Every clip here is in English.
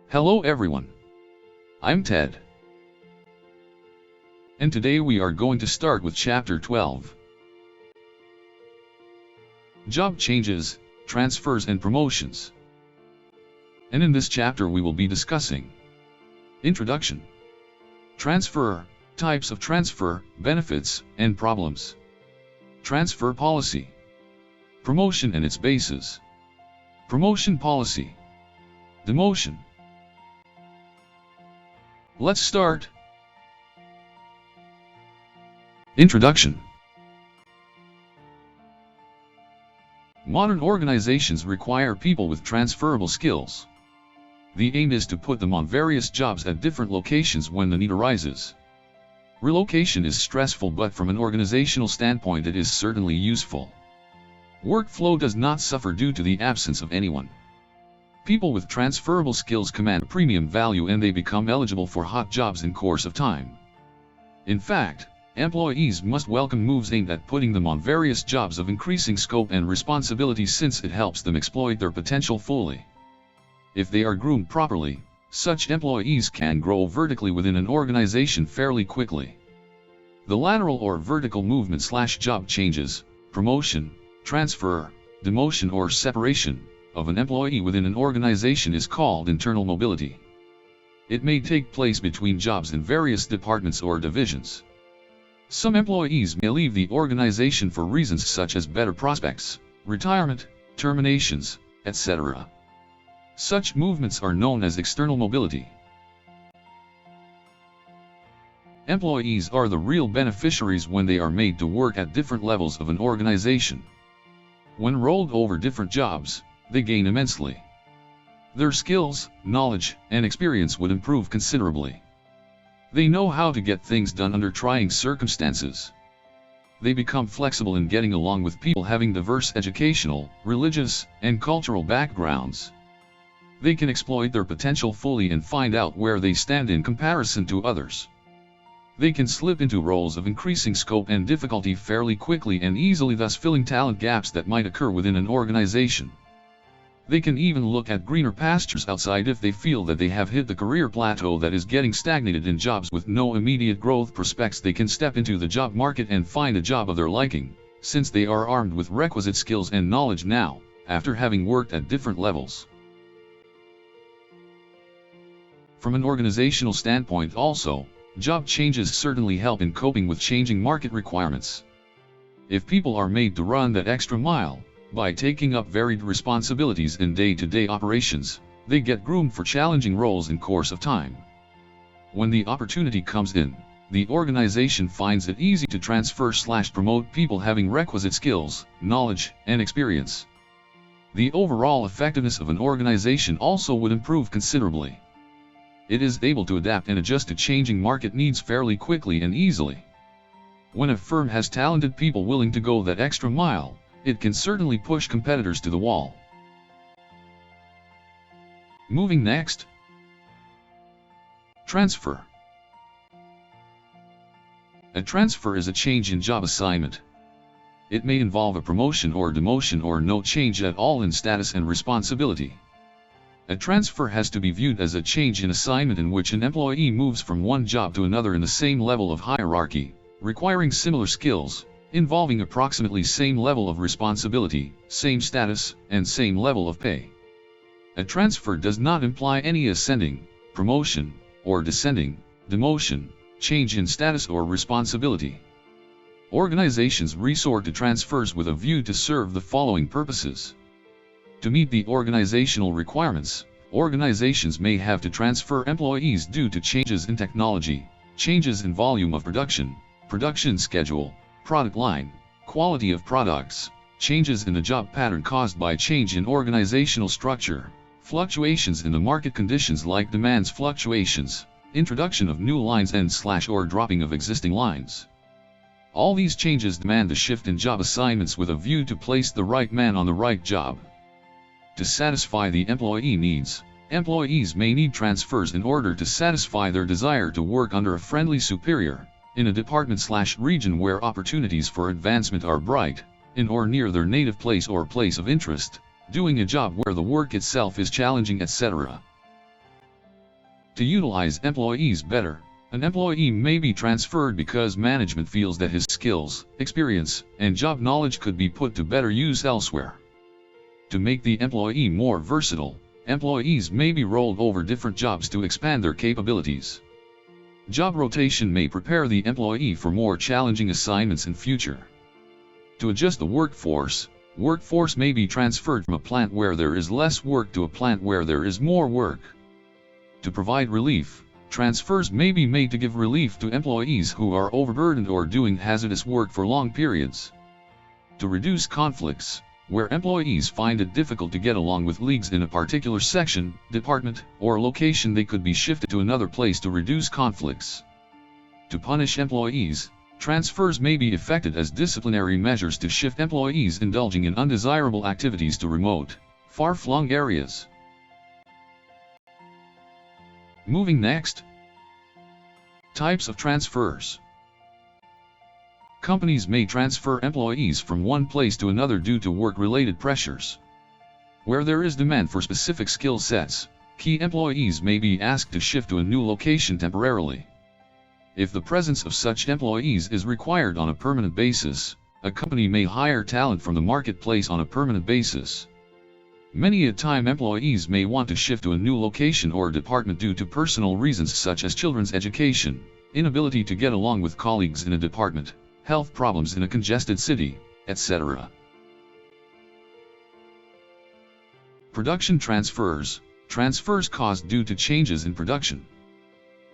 Hello everyone. I'm Ted. And today we are going to start with Chapter 12. Job changes, transfers and promotions. And in this chapter we will be discussing Introduction, Transfer, Types of Transfer, Benefits, and Problems, Transfer Policy, Promotion and its Bases, Promotion Policy, Demotion. Let's start. Introduction. Modern organizations require people with transferable skills. The aim is to put them on various jobs at different locations when the need arises. Relocation is stressful, but from an organizational standpoint it is certainly useful. Workflow does not suffer due to the absence of anyone. People with transferable skills command a premium value and they become eligible for hot jobs in course of time. In fact, employees must welcome moves aimed at putting them on various jobs of increasing scope and responsibility, since it helps them exploit their potential fully. If they are groomed properly, such employees can grow vertically within an organization fairly quickly. The lateral or vertical movement / job changes, promotion, transfer, demotion or separation of an employee within an organization is called internal mobility. It may take place between jobs in various departments or divisions. Some employees may leave the organization for reasons such as better prospects, retirement, terminations, etc. Such movements are known as external mobility. Employees are the real beneficiaries when they are made to work at different levels of an organization. When rolled over different jobs, they gain immensely. Their skills, knowledge, and experience would improve considerably. They know how to get things done under trying circumstances. They become flexible in getting along with people having diverse educational, religious, and cultural backgrounds. They can exploit their potential fully and find out where they stand in comparison to others. They can slip into roles of increasing scope and difficulty fairly quickly and easily, thus filling talent gaps that might occur within an organization. They can even look at greener pastures outside if they feel that they have hit the career plateau that is getting stagnated in jobs with no immediate growth prospects. They can step into the job market and find a job of their liking, since they are armed with requisite skills and knowledge now, after having worked at different levels. From an organizational standpoint also, job changes certainly help in coping with changing market requirements. If people are made to run that extra mile, by taking up varied responsibilities in day-to-day operations, they get groomed for challenging roles in course of time. When the opportunity comes in, the organization finds it easy to transfer / promote people having requisite skills, knowledge, and experience. The overall effectiveness of an organization also would improve considerably. It is able to adapt and adjust to changing market needs fairly quickly and easily. When a firm has talented people willing to go that extra mile, it can certainly push competitors to the wall. Moving next. Transfer. A transfer is a change in job assignment. It may involve a promotion or demotion or no change at all in status and responsibility. A transfer has to be viewed as a change in assignment in which an employee moves from one job to another in the same level of hierarchy, requiring similar skills, involving approximately same level of responsibility, same status, and same level of pay. A transfer does not imply any ascending, promotion, or descending, demotion, change in status or responsibility. Organizations resort to transfers with a view to serve the following purposes. To meet the organizational requirements, organizations may have to transfer employees due to changes in technology, changes in volume of production, production schedule, product line, quality of products, changes in the job pattern caused by change in organizational structure, fluctuations in the market conditions like demands fluctuations, introduction of new lines and / or dropping of existing lines. All these changes demand a shift in job assignments with a view to place the right man on the right job. To satisfy the employee needs, employees may need transfers in order to satisfy their desire to work under a friendly superior, in a department / region where opportunities for advancement are bright, in or near their native place or place of interest, doing a job where the work itself is challenging, etc. To utilize employees better, an employee may be transferred because management feels that his skills, experience, and job knowledge could be put to better use elsewhere. To make the employee more versatile, employees may be rolled over different jobs to expand their capabilities. Job rotation may prepare the employee for more challenging assignments in future. To adjust the workforce may be transferred from a plant where there is less work to a plant where there is more work. To provide relief, transfers may be made to give relief to employees who are overburdened or doing hazardous work for long periods. To reduce conflicts, where employees find it difficult to get along with leagues in a particular section, department, or location, they could be shifted to another place to reduce conflicts. To punish employees, transfers may be effected as disciplinary measures to shift employees indulging in undesirable activities to remote, far-flung areas. Moving next. Types of transfers. Companies may transfer employees from one place to another due to work-related pressures. Where there is demand for specific skill sets, key employees may be asked to shift to a new location temporarily. If the presence of such employees is required on a permanent basis, a company may hire talent from the marketplace on a permanent basis. Many a time employees may want to shift to a new location or department due to personal reasons such as children's education, inability to get along with colleagues in a department, health problems in a congested city, etc. Production transfers, transfers caused due to changes in production.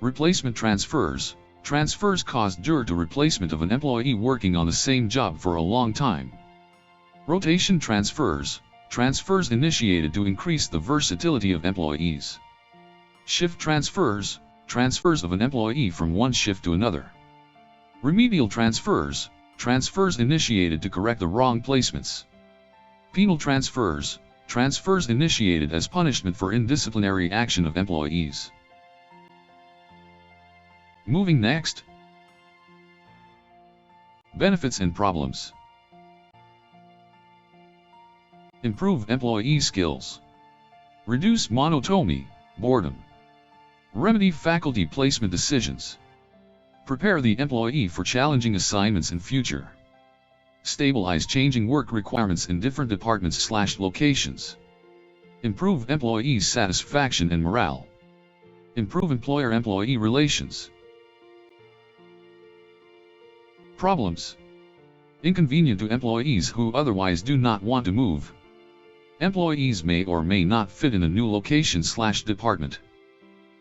Replacement transfers, transfers caused due to replacement of an employee working on the same job for a long time. Rotation transfers, transfers initiated to increase the versatility of employees. Shift transfers, transfers of an employee from one shift to another. Remedial transfers, transfers initiated to correct the wrong placements. Penal transfers, transfers initiated as punishment for indisciplinary action of employees. Moving next. Benefits and problems. Improve employee skills. Reduce monotony, boredom. Remedy faculty placement decisions. Prepare the employee for challenging assignments in future. Stabilize changing work requirements in different departments/locations. Improve employee satisfaction and morale. Improve employer-employee relations. Problems. Inconvenient to employees who otherwise do not want to move. Employees may or may not fit in a new location/department.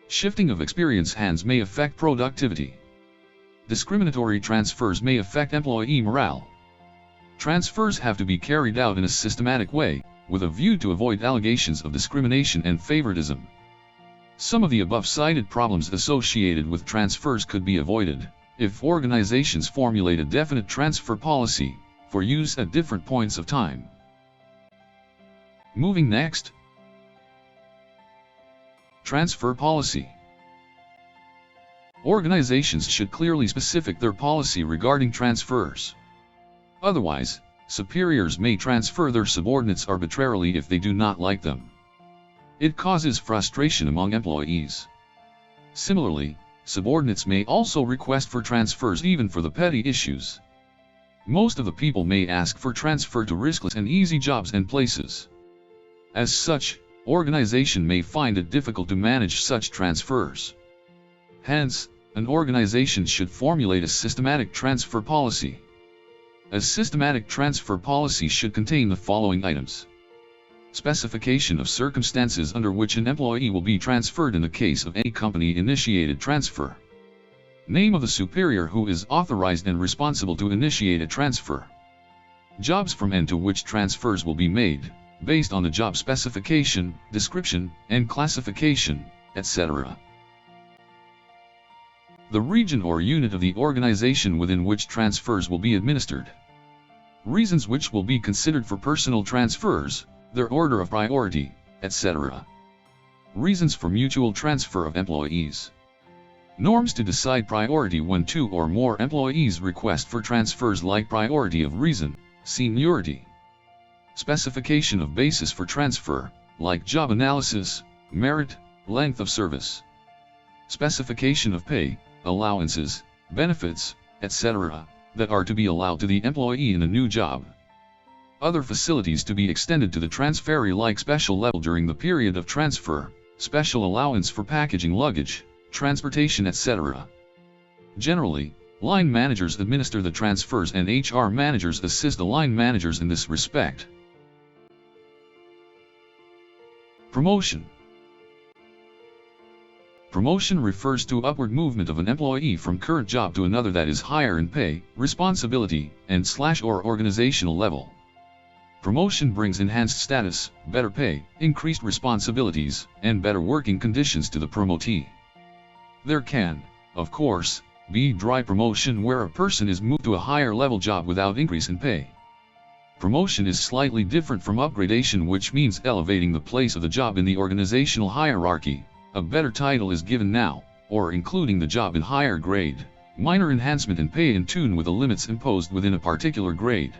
Shifting of experienced hands may affect productivity. Discriminatory transfers may affect employee morale. Transfers have to be carried out in a systematic way, with a view to avoid allegations of discrimination and favoritism. Some of the above-cited problems associated with transfers could be avoided if organizations formulate a definite transfer policy for use at different points of time. Moving next. Transfer policy. Organizations should clearly specify their policy regarding transfers. Otherwise, superiors may transfer their subordinates arbitrarily if they do not like them. It causes frustration among employees. Similarly, subordinates may also request for transfers even for the petty issues. Most of the people may ask for transfer to riskless and easy jobs and places. As such, organization may find it difficult to manage such transfers. Hence, an organization should formulate a systematic transfer policy. A systematic transfer policy should contain the following items. Specification of circumstances under which an employee will be transferred in the case of any company-initiated transfer. Name of the superior who is authorized and responsible to initiate a transfer. Jobs from and to which transfers will be made, based on the job specification, description, and classification, etc. The region or unit of the organization within which transfers will be administered. Reasons which will be considered for personal transfers, their order of priority, etc. Reasons for mutual transfer of employees. Norms to decide priority when two or more employees request for transfers like priority of reason, seniority. Specification of basis for transfer, like job analysis, merit, length of service. specification of pay, allowances, benefits, etc., that are to be allowed to the employee in a new job. Other facilities to be extended to the transferee, like special level during the period of transfer, special allowance for packaging luggage, transportation, etc. Generally, line managers administer the transfers and HR managers assist the line managers in this respect. Promotion. Promotion refers to upward movement of an employee from current job to another that is higher in pay, responsibility, and/or organizational level. Promotion brings enhanced status, better pay, increased responsibilities, and better working conditions to the promotee. There can, of course, be dry promotion where a person is moved to a higher level job without increase in pay. Promotion is slightly different from upgradation, which means elevating the place of the job in the organizational hierarchy. A better title is given now, or including the job in higher grade, minor enhancement in pay in tune with the limits imposed within a particular grade.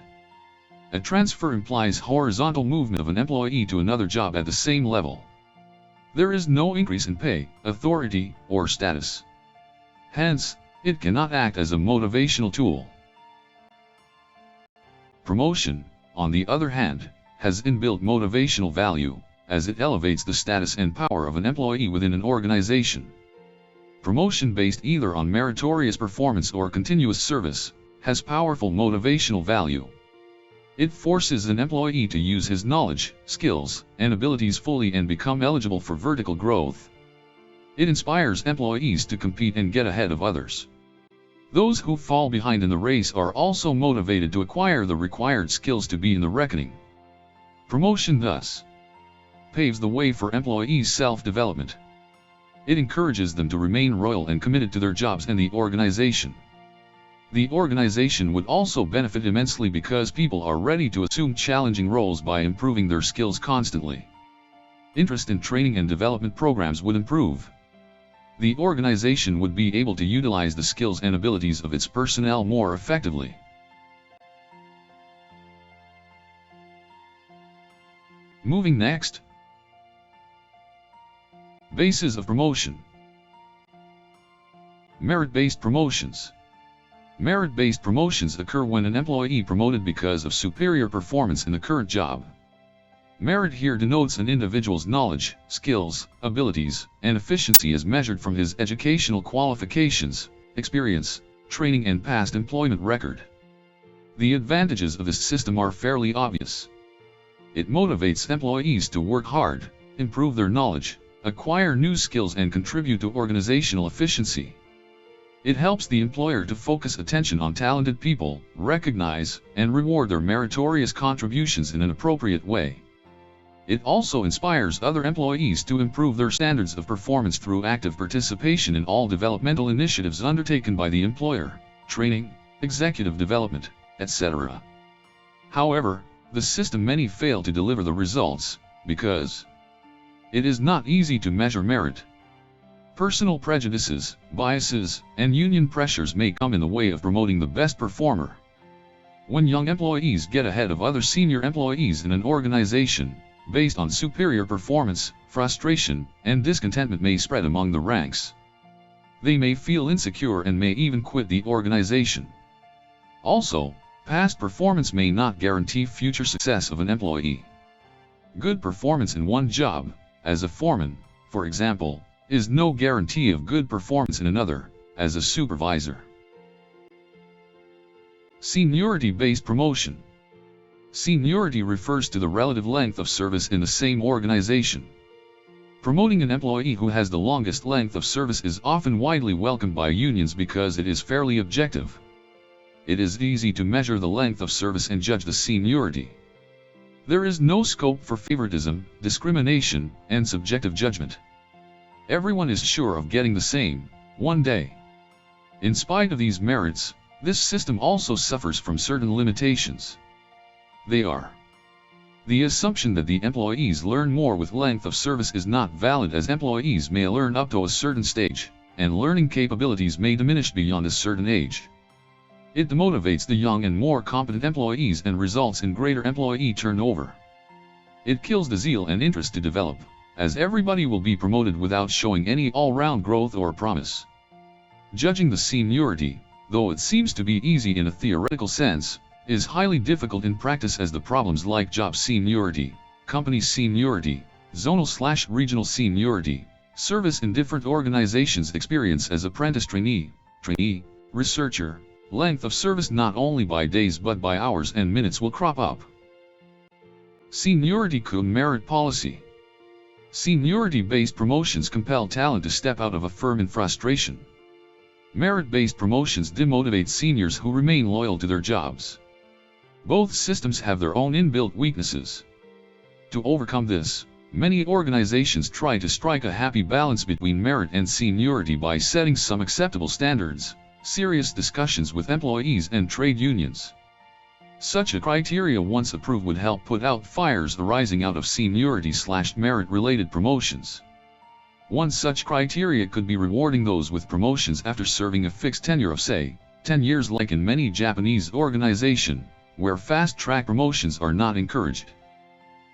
A transfer implies horizontal movement of an employee to another job at the same level. There is no increase in pay, authority, or status. Hence, it cannot act as a motivational tool. Promotion, on the other hand, has inbuilt motivational value, as it elevates the status and power of an employee within an organization. Promotion based either on meritorious performance or continuous service, has powerful motivational value. It forces an employee to use his knowledge, skills, and abilities fully and become eligible for vertical growth. It inspires employees to compete and get ahead of others. Those who fall behind in the race are also motivated to acquire the required skills to be in the reckoning. Promotion thus paves the way for employees' self-development. It encourages them to remain loyal and committed to their jobs and the organization. The organization would also benefit immensely because people are ready to assume challenging roles by improving their skills constantly. Interest in training and development programs would improve. The organization would be able to utilize the skills and abilities of its personnel more effectively. Moving next. Bases of promotion. Merit-based promotions. Merit-based promotions occur when an employee promoted because of superior performance in the current job. Merit here denotes an individual's knowledge, skills, abilities, and efficiency as measured from his educational qualifications, experience, training, and past employment record. The advantages of this system are fairly obvious. It motivates employees to work hard, improve their knowledge, acquire new skills, and contribute to organizational efficiency. It helps the employer to focus attention on talented people, recognize and reward their meritorious contributions in an appropriate way. It also inspires other employees to improve their standards of performance through active participation in all developmental initiatives undertaken by the employer, training, executive development, etc. However, the system many fail to deliver the results, because it is not easy to measure merit. Personal prejudices, biases, and union pressures may come in the way of promoting the best performer. When young employees get ahead of other senior employees in an organization, based on superior performance, frustration and discontentment may spread among the ranks. They may feel insecure and may even quit the organization. Also, past performance may not guarantee future success of an employee. Good performance in one job, as a foreman, for example, is no guarantee of good performance in another, as a supervisor. Seniority-based promotion. Seniority refers to the relative length of service in the same organization. Promoting an employee who has the longest length of service is often widely welcomed by unions because it is fairly objective. It is easy to measure the length of service and judge the seniority. There is no scope for favoritism, discrimination, and subjective judgment. Everyone is sure of getting the same, one day. In spite of these merits, this system also suffers from certain limitations. They are: the assumption that the employees learn more with length of service is not valid, as employees may learn up to a certain stage, and learning capabilities may diminish beyond a certain age. It demotivates the young and more competent employees and results in greater employee turnover. It kills the zeal and interest to develop, as everybody will be promoted without showing any all-round growth or promise. Judging the seniority, though it seems to be easy in a theoretical sense, is highly difficult in practice, as the problems like job seniority, company seniority, zonal/regional seniority, service in different organizations, experience as apprentice trainee, researcher, length of service not only by days but by hours and minutes will crop up. Seniority cum merit policy. Seniority-based promotions compel talent to step out of a firm in frustration. Merit-based promotions demotivate seniors who remain loyal to their jobs. Both systems have their own inbuilt weaknesses. To overcome this, many organizations try to strike a happy balance between merit and seniority by setting some acceptable standards, serious discussions with employees and trade unions. Such a criteria, once approved, would help put out fires arising out of seniority/merit-related promotions. One such criteria could be rewarding those with promotions after serving a fixed tenure of, say, 10 years, like in many Japanese organizations, where fast-track promotions are not encouraged.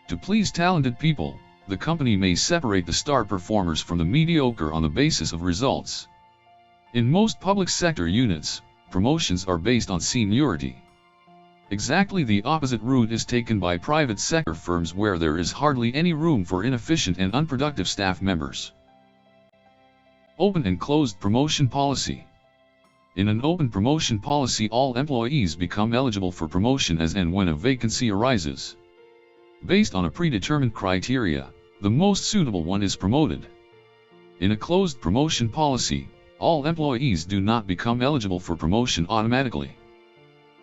To please talented people, the company may separate the star performers from the mediocre on the basis of results. In most public sector units, promotions are based on seniority. Exactly the opposite route is taken by private sector firms, where there is hardly any room for inefficient and unproductive staff members. Open and closed promotion policy. In an open promotion policy, all employees become eligible for promotion as and when a vacancy arises. Based on a predetermined criteria, the most suitable one is promoted. In a closed promotion policy, all employees do not become eligible for promotion automatically.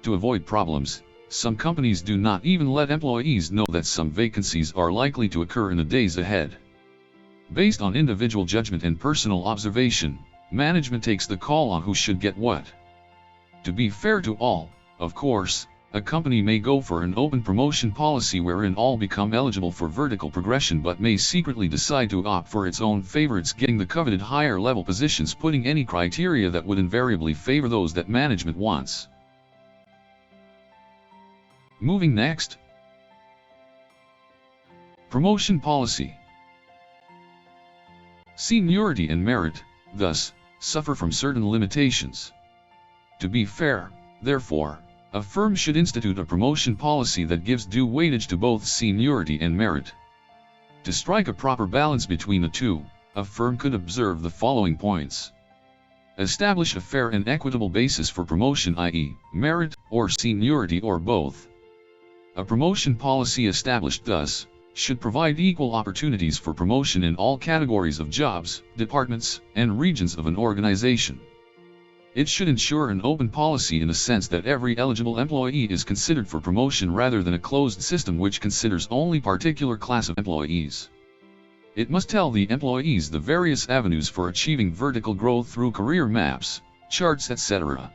To avoid problems, some companies do not even let employees know that some vacancies are likely to occur in the days ahead. Based on individual judgment and personal observation, management takes the call on who should get what. To be fair to all, of course, a company may go for an open promotion policy wherein all become eligible for vertical progression, but may secretly decide to opt for its own favorites, getting the coveted higher level positions, putting any criteria that would invariably favor those that management wants. Moving next. Promotion policy. Seniority and merit, thus, suffer from certain limitations. To be fair, therefore, a firm should institute a promotion policy that gives due weightage to both seniority and merit. To strike a proper balance between the two, a firm could observe the following points. Establish a fair and equitable basis for promotion, i.e., merit, or seniority, or both. A promotion policy established thus should provide equal opportunities for promotion in all categories of jobs, departments, and regions of an organization. It should ensure an open policy in the sense that every eligible employee is considered for promotion rather than a closed system which considers only particular class of employees. It must tell the employees the various avenues for achieving vertical growth through career maps, charts, etc.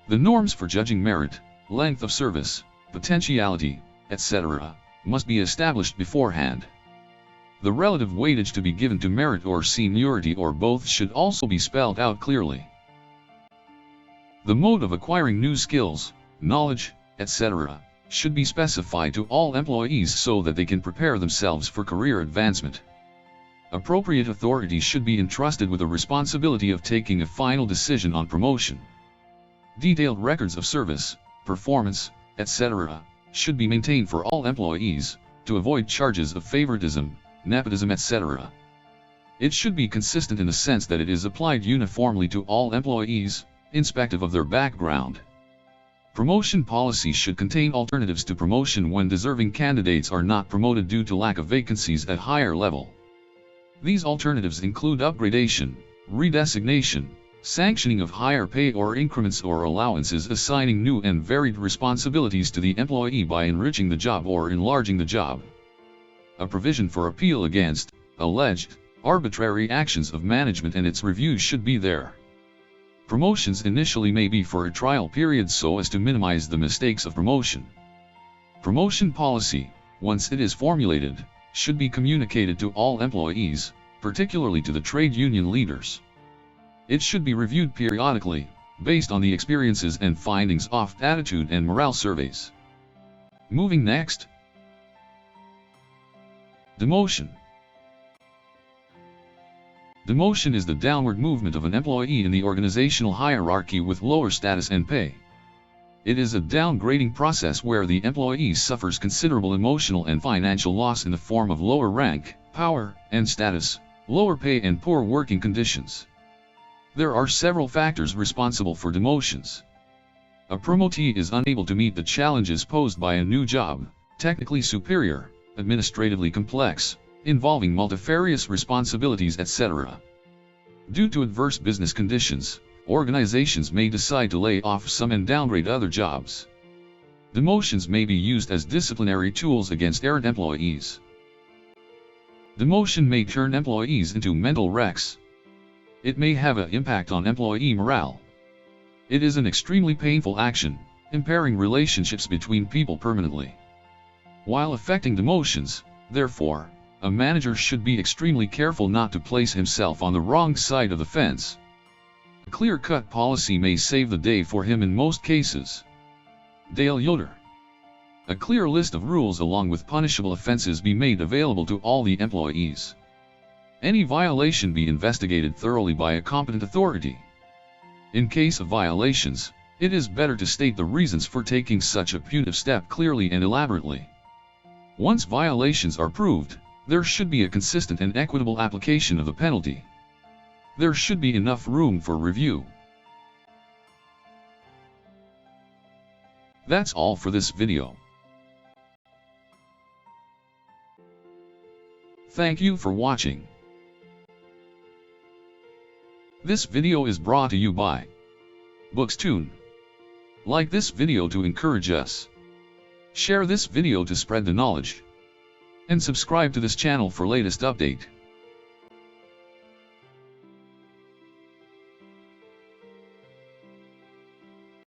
The norms for judging merit, length of service, potentiality, etc. must be established beforehand. The relative weightage to be given to merit or seniority or both should also be spelled out clearly. The mode of acquiring new skills, knowledge, etc. should be specified to all employees so that they can prepare themselves for career advancement. Appropriate authorities should be entrusted with the responsibility of taking a final decision on promotion. Detailed records of service, performance, etc. should be maintained for all employees, to avoid charges of favoritism, nepotism, etc. It should be consistent in the sense that it is applied uniformly to all employees, irrespective of their background. Promotion policy should contain alternatives to promotion when deserving candidates are not promoted due to lack of vacancies at higher level. These alternatives include upgradation, redesignation, sanctioning of higher pay or increments or allowances, assigning new and varied responsibilities to the employee by enriching the job or enlarging the job. A provision for appeal against alleged arbitrary actions of management and its reviews should be there. Promotions initially may be for a trial period so as to minimize the mistakes of promotion. Promotion policy, once it is formulated, should be communicated to all employees, particularly to the trade union leaders. It should be reviewed periodically, based on the experiences and findings of attitude and morale surveys. Moving next. Demotion. Demotion is the downward movement of an employee in the organizational hierarchy with lower status and pay. It is a downgrading process where the employee suffers considerable emotional and financial loss in the form of lower rank, power, and status, lower pay and poor working conditions. There are several factors responsible for demotions. A promotee is unable to meet the challenges posed by a new job, technically superior, administratively complex, involving multifarious responsibilities, etc. Due to adverse business conditions, organizations may decide to lay off some and downgrade other jobs. Demotions may be used as disciplinary tools against errant employees. Demotion may turn employees into mental wrecks. It may have an impact on employee morale. It is an extremely painful action, impairing relationships between people permanently. While effecting demotions, therefore, a manager should be extremely careful not to place himself on the wrong side of the fence. A clear-cut policy may save the day for him in most cases. Dale Yoder. A clear list of rules along with punishable offenses be made available to all the employees. Any violation be investigated thoroughly by a competent authority. In case of violations, it is better to state the reasons for taking such a punitive step clearly and elaborately. Once violations are proved, there should be a consistent and equitable application of the penalty. There should be enough room for review. That's all for this video. Thank you for watching. This video is brought to you by Bookstune. Like this video to encourage us. Share this video to spread the knowledge. And subscribe to this channel for latest update.